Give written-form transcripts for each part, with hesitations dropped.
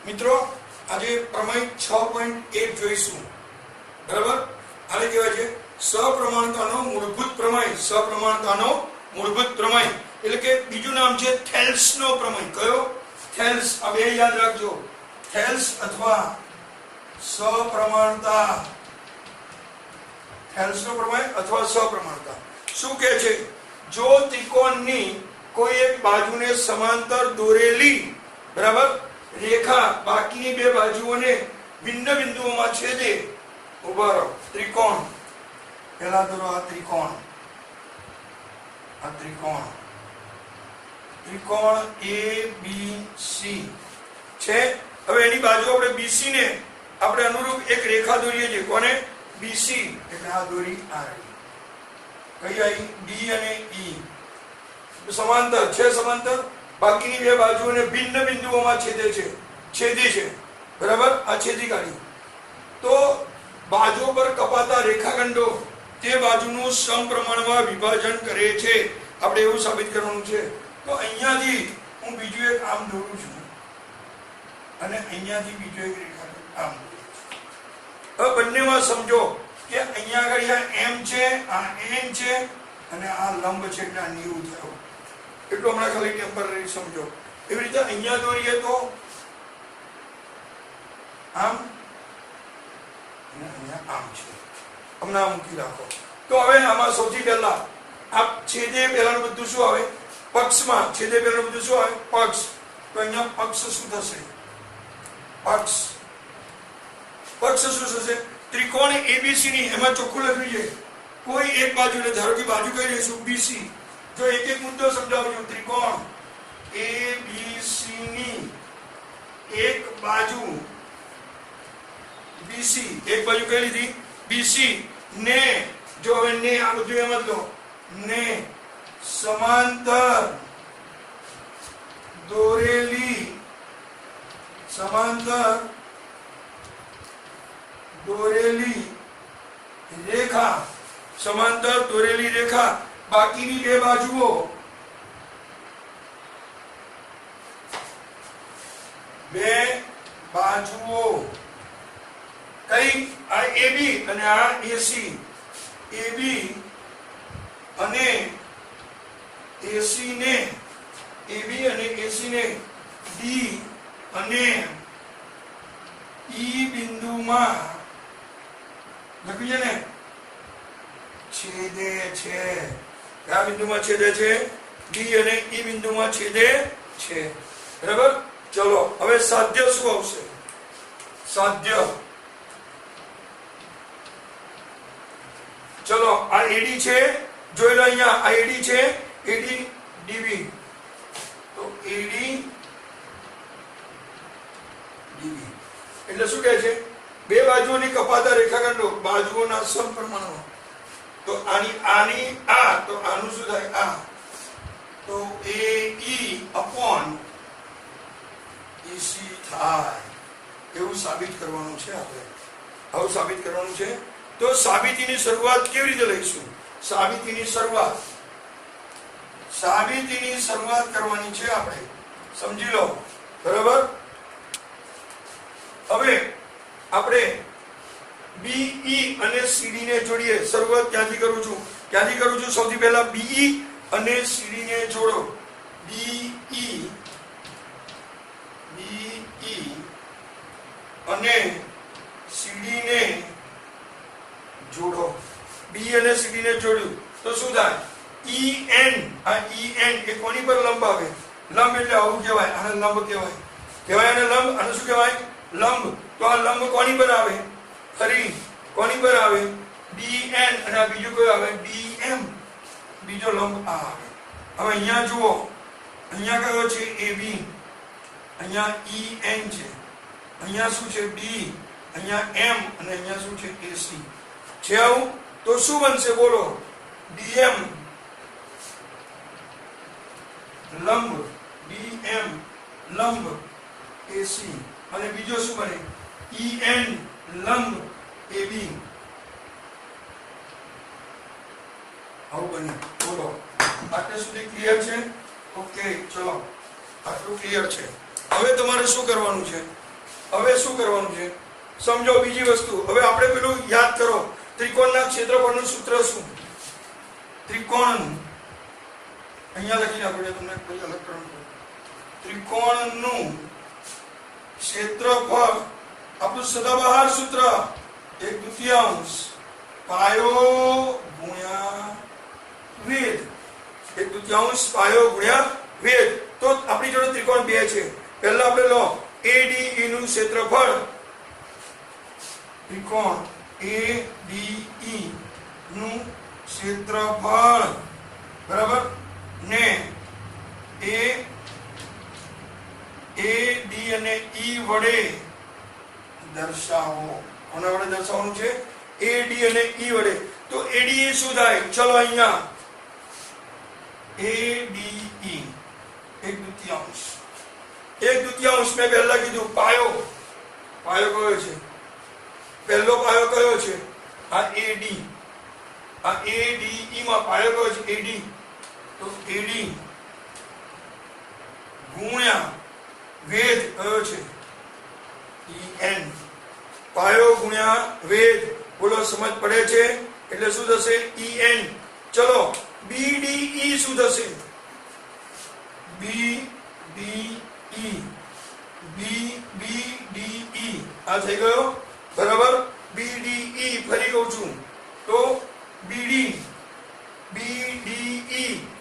મિત્રો આજે પ્રમેય 6.1 જોઈશું બરાબર આને કહેવાય છે સપ્રમાણતાનો મૂળભૂત પ્રમેય સપ્રમાણતાનો મૂળભૂત પ્રમેય એટલે કે બીજું નામ છે થેલ્સનો પ્રમેય કયો થેલ્સ આ બે યાદ રાખજો થેલ્સ અથવા સપ્રમાણતા થેલ્સનો પ્રમેય અથવા સપ્રમાણતા શું કહે છે જો ત્રિકોણની કોઈ એક બાજુને સમાંતર દોરેલી બરાબર રેખા બાકીની બે બાજુઓને ભિન્ન બિંદુઓમાં છેદે ઉભા રહો ત્રિકોણ પહેલા દોરો આ ત્રિકોણ ABC છે હવે એની બાજુ આપણે BC ને આપણે અનુરૂપ એક રેખા દોરીએ છીએ કોને BC એટલે આ દોરી આ કઈ આવી D અને E સમાંતર છે સમાંતર બાકીની બે બાજુઓને ભિન્ન બિંદુઓમાં છેદી છે બરાબર આ છેદી કાઢી તો બાજુ પર કપાતા રેખાખંડો તે બાજુનું સમપ્રમાણમાં વિભાજન કરે છે આપણે એવું સાબિત કરવાનું છે તો અહીંયાથી હું બીજું એક આમ દોરું છું અને અહીંયાથી બીજો એક રેખાખંડ આમ દોરું છું હવે બંનેમાં સમજો કે અહીંયા આગળ આ M છે આ N છે અને આ લંબ છે એટલે આ 90 થયો એટલું હમણાં ખાલી ટેમ્પરરી સમજો એવી રીતે અહીંયા દોરીએ તો આમ અને અહીંયા આમ છે હમણાં મૂકી રાખો તો હવે આમાં સૌથી પહેલા આ છેદે પહેલાનું બધું શું આવે પક્ષમાં છેદે પહેલાનું બધું શું આવે પક્ષ તો અહીંયા પક્ષ શું થશે પક્ષ શું થશે ત્રિકોણ ABC ની એમાં ચોખ્ખું લખ્યું છે કોઈ એક બાજુ ને ધારો કે બાજુ કઈ લઈશું BC જો એક એક મુદ્દો સમજાવજો ત્રિકોણ ABC ની એક બાજુ BC એક બાજુ કઈ લીધી BC ને જો હવે ને આ બધું એમ જ લો ને સમાંતર દોરેલી રેખા બાકીની બે બાજુઓ કઈ આ AB અને આ AC AB અને AC ને D અને E બિંદુમાં લખ્યું છે ને છેદે છે કયા બિંદુમાં છેદે છે D અને E બિંદુમાં છેદે છે બરાબર ચલો હવે સાધ્ય શું આવશે સાધ્ય ચલો આ AD છે જોઈ લો અહીંયા આ AD છે AD DB તો AD DB એટલે શું કહે છે બે બાજુઓની કપાતા રેખાખંડો બાજુઓના સમપ્રમાણમાં તો આની આ તો આનું શું થાય આ તો AE upon EC થાય એવું સાબિત કરવાનું છે આપણે આવું સાબિત કરવાનું છે તો સાબિતીની શરૂઆત કેવી રીતે લઈશું સાબિતીની શરૂઆત કરવાની છે આપણે સમજી લો બરાબર હવે આપણે BE અને CD ને જોડીએ શરૂઆત ક્યાંથી કરું છું સૌથી પહેલા BE અને CD ને જોડો BE અને CD ને જોડો B અને CD ને જોડ્યું તો શું થાય EN આ EN એ કોની પર લંબ આવે લંબ એટલે આવું કહેવાય આને લંબ કહેવાય આને લંબ આને શું કહેવાય લંબ તો આ લંબ કોની પર આવે ફરી કોની પર આવે BN અને આ બીજું કયું આવે BM બીજો લંબ આ આવે હવે અહીંયા જુઓ અહીંયા કયો છે AB અહીંયા EN છે અહીંયા શું છે B અહીંયા M અને અહીંયા શું છે AC છે આવું તો શું બનશે બોલો DM લંબ DM લંબ AC અને બીજો શું બને EN લંબ AB આવું બને બોલો આટલે સુધી ક્લિયર છે ઓકે ચલો આટલું ક્લિયર છે હવે તમારે શું કરવાનું છે હવે શું કરવાનું છે સમજો બીજી વસ્તુ હવે આપણે પેલું યાદ કરો ત્રિકોણના ક્ષેત્રફળનું સૂત્ર શું ત્રિકોણનું અહીંયા લખીને આપણે તમને કોઈ અલગ કરવાનું ત્રિકોણનું ક્ષેત્રફળ આપણું સદાબહાર સૂત્ર 1/2 પાયો ગુણ્યા વેધ 1/2 પાયો ગુણ્યા વેધ તો આપણી જોડે ત્રિકોણ બે છે પહેલા આપણે લો ADE નું ક્ષેત્રફળ ત્રિકોણ ADE નું ક્ષેત્રફળ બરાબર ને AD અને E વડે દર્શાવો કોના વડે દર્શાવવાનું છે AD અને E વડે તો ADE શું થાય ચલો અહીંયા ADE 1/2 મેં પહેલા કીધું પાયો કયો છે પહેલો પાયો કયો છે આ AD આ ADE માં પાયો કયો છે AD તો AD ગુણ્યા વેધ કયો છે EN પાયો ગુણ્યા વેધ બોલો સમજ પડે છે એટલે શું થશે EN ચલો BDE શું થશે BDE આ થઈ ગયો બરાબર BDE ફરી કહું છું તો BDE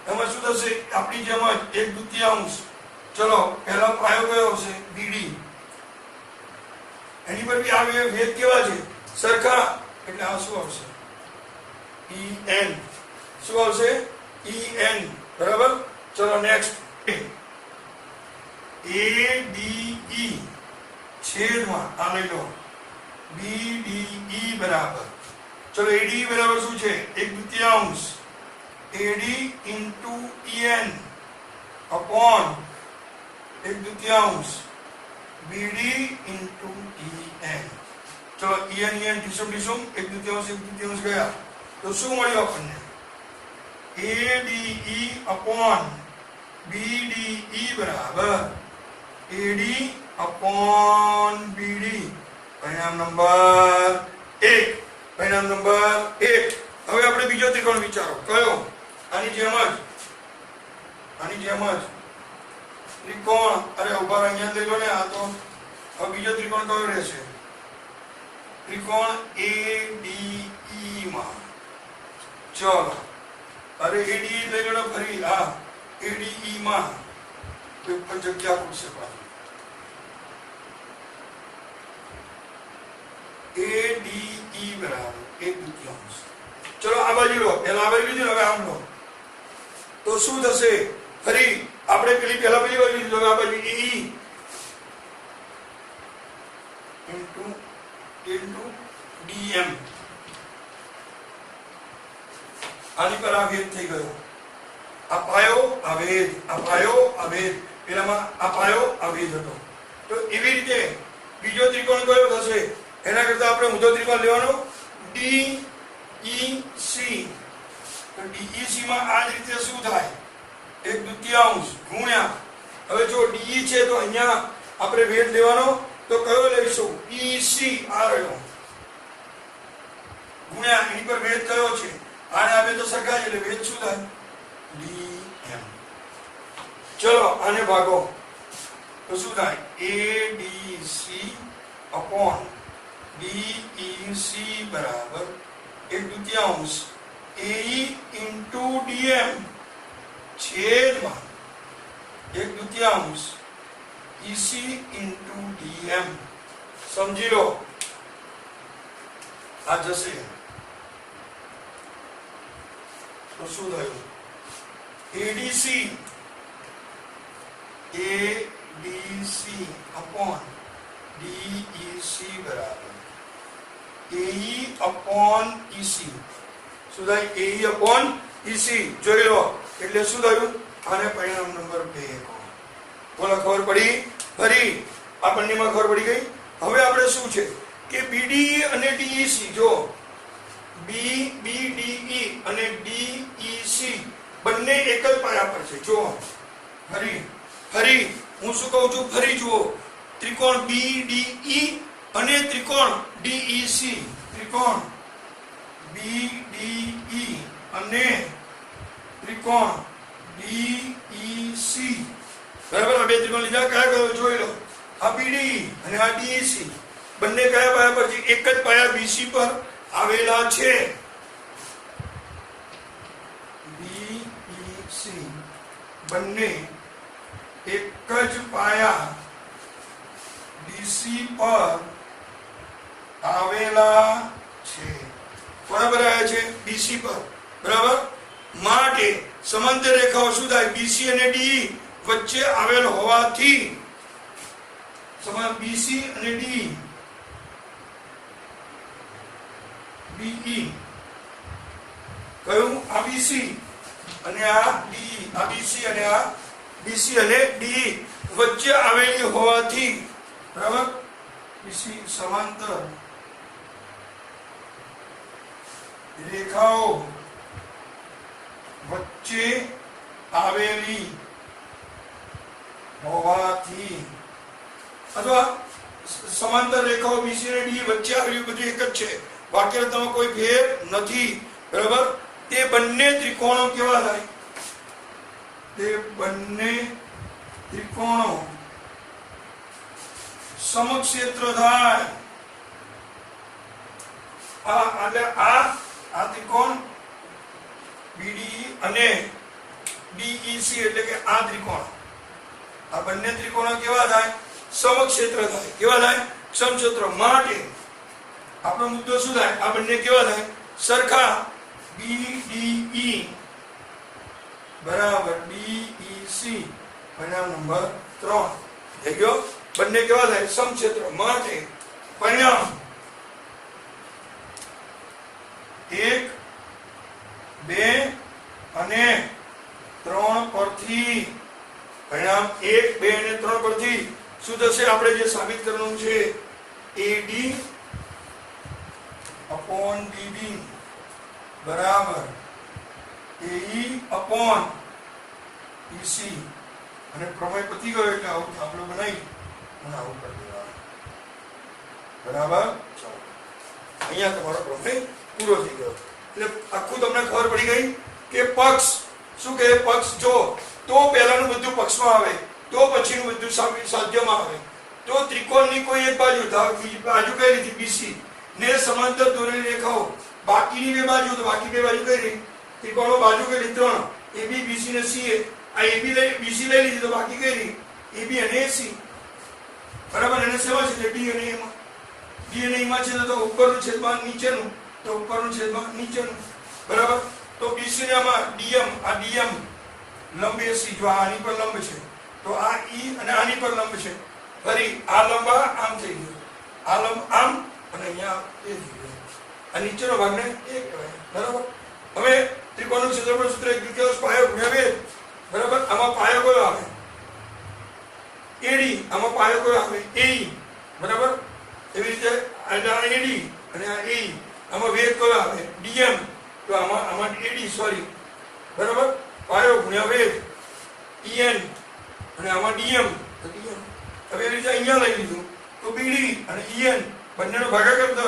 એમાં શું થશે આપણી જેમ જ 1/2 ચલો પહેલા પાયો કયો આવશે BD એની પર બી આ વેધ કેવા છે સરખા એટલે આ શું આવશે EN શું આવશે EN બરાબર ચલો નેક્સ્ટ ADE છેદમાં આ લઈ લો BDE બરાબર ચલો ADE બરાબર શું છે 1/2 AD into EN upon 1/2 BD into EN ચલો EN ડીસમ 1/2 ગયા તો શું મળ્યું આપણને ADE upon BDE બરાબર AD upon BD પરિણામ નંબર 1 હવે આપણે બીજો ત્રિકોણ વિચારો કયો આની જેમ જ ત્રિકોણ અરે ઉભા અહીંયા લઈ લો ને આ તો હવે બીજો ત્રિકોણ કયો રહેશે ત્રિકોણ ADE માં ચલો અરે ADE લઈ લો ફરી આ ADE માં કોઈ જગ્યા પૂછશે પાછું ADE બરાબર 1/2 ચલો આ બાજુ લો પહેલા આ બાજુ લીધું હવે આમ લો તો શું થશે ફરી આપણે પેલી બાજુ લીધું હવે આ બાજુ E into DM આની પર આ વેધ થઈ ગયો આ પાયો આ વેધ પેલામાં આ પાયો આ વેધ હતો તો એવી રીતે બીજો ત્રિકોણ કયો થશે એના કરતા આપણે ઊંધો ત્રિકોણ લેવાનો DEC તો DEC માં આ જ રીતે શું થાય 1/2 ગુણ્યા હવે જો DE છે તો અહીંયા આપણે વેધ લેવાનો તો કયો લઈશું EC આ રહ્યો ગુણ્યા એની પર વેધ કયો છે આને આવે તો સરખા એટલે વેધ શું થાય DM ચલો આને ભાગો તો શું થાય ADC upon DEC બરાબર 1/2 AE into DM છેદમાં 1/2 EC into DM સમજી લો આ જશે તો શું થયું ADC upon DEC બરાબર AE upon EC શું થાય AE upon EC જોઈ લો એટલે શું થયું આને પરિણામ નંબર 2 બોલો ખબર પડી ફરી આ બંનેમાં ખબર પડી ગઈ હવે આપણે શું છે કે BDE અને DEC જો BDE અને DEC બંને એક જ પાયા પર છે જો ફરી હું શું કહું છું ફરી જુઓ ત્રિકોણ BDE અને ત્રિકોણ DEC. ત્રિકોણ BDE અને ત્રિકોણ DEC. બરાબર, આ બે ત્રિકોણ લીધા. કયા કયો જોઈ લો. આ BDE અને આ DEC બંને કયા પાયા પર છે? એક જ પાયા BC પર આવેલા છે. BEC બંને એક જ પાયા BC પર આવેલા છે. બરાબર આવ્યા છે BC પર. બરાબર, માટે સમાંતર રેખાઓ શું થાય? BC અને DE વચ્ચે આવેલ હોવાથી BC અને DE BE કયું? આ BC અને આ DE. આ BC અને આ BC અને DE વચ્ચે આવેલી હોવાથી, બરાબર, BC સમાંતર રેખાઓ વચ્ચે આવેલી હોવાથી, અથવા સમાંતર રેખાઓ BC અને DE વચ્ચે આવેલી, બધું એક જ છે. વાક્યરચનામાં કોઈ ફેર નથી. બરાબર, તે બંને ત્રિકોણો કેવા થાય? તે બંને ત્રિકોણો સમક્ષેત્ર થાય. આ ત્રિકોણ BDE અને DEC એટલે કે આ ત્રિકોણ, આ બંને ત્રિકોણો કેવા થાય? સમક્ષેત્ર થાય. કેવા થાય? સમક્ષેત્ર. માટે આપણો મુદ્દો શું થાય? આ બંને કેવા થાય? સરખા. BDE બરાબર DEC. પરિણામ નંબર 3 થઈ ગયો. બંને કેવા થાય? સમક્ષેત્ર. માટે પરિણામ 1, 2 અને 3 પરથી, પરિણામ 1, 2 અને 3 પરથી શું થશે? આપણે જે સાબિત કરવાનું છે AD upon BB બરાબર AE upon EC. અને પ્રમેય પતી ગયો એટલે આવું આપણે બનાવી અને આવું કરી દેવાનું. બરાબર, ચાલો અહીંયા તમારો પ્રમેય પૂરો થઈ ગયો. એટલે આખું તમને ખબર પડી ગઈ કે પક્ષ શું કહે? પક્ષ જો તો પહેલાનું બધું પક્ષમાં આવે, તો પછીનું બધું સાધ્યમાં આવે. તો ત્રિકોણની કોઈ એક બાજુ, બાજુ કઈ રીતે? BC ને સમાંતર દોરેલી રેખાઓ, બાકીની બે બાજુ, તો બાકી બે બાજુ કઈ રહી? ત્રિકોણો બાજુ કઈ રહી? 3. AB BC ને CA. આ AB BC લઈ લીધી તો બાકી કઈ રહી? AB અને AC. બરાબર, એને સેવા છે D અને E માં. D અને E માં છે તો ઉપરનું છેદમાં નીચેનું, તો ઉપરનું છેદમાં નીચેનું. બરાબર, તો BC ને આમાં DM, આ DM લંબ AC, જો આની પર લંબ છે તો આ E અને આની પર લંબ છે. ફરી આ લંબ આમ થઈ ગયો, આ લંબ આમ અને અહીંયા એ થઈ ગયો. આ નીચેનો ભાગને એ કહેવાય. બરાબર, હવે ત્રિકોણનું ક્ષેત્રફળ સૂત્ર 1/2 પાયો ગુણ્યા 2. બરાબર, આમાં પાયો કયો આવે? AD. આમાં પાયો કયો આવે? AE. બરાબર, એવી રીતે આ AD અને આ AE. આમાં વેગ કયો આવે? DM. તો આમાં AD, સોરી, બરાબર, પાયો ગુણ્યા વેગ EN અને આમાં DM. તો DM. હવે એ રીતે અહીંયા લઈ લીધું તો BD અને EN બંનેનો ભાગાકાર કરો.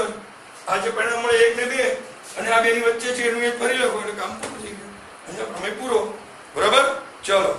આ જે પરિણામ મળે 1 ને 2 અને આ બેની વચ્ચે છે એનું એક ફરી લખો એટલે કામ પૂરું થઈ ગયું. અહીંયા પ્રમેય પૂરો. બરાબર, ચલો.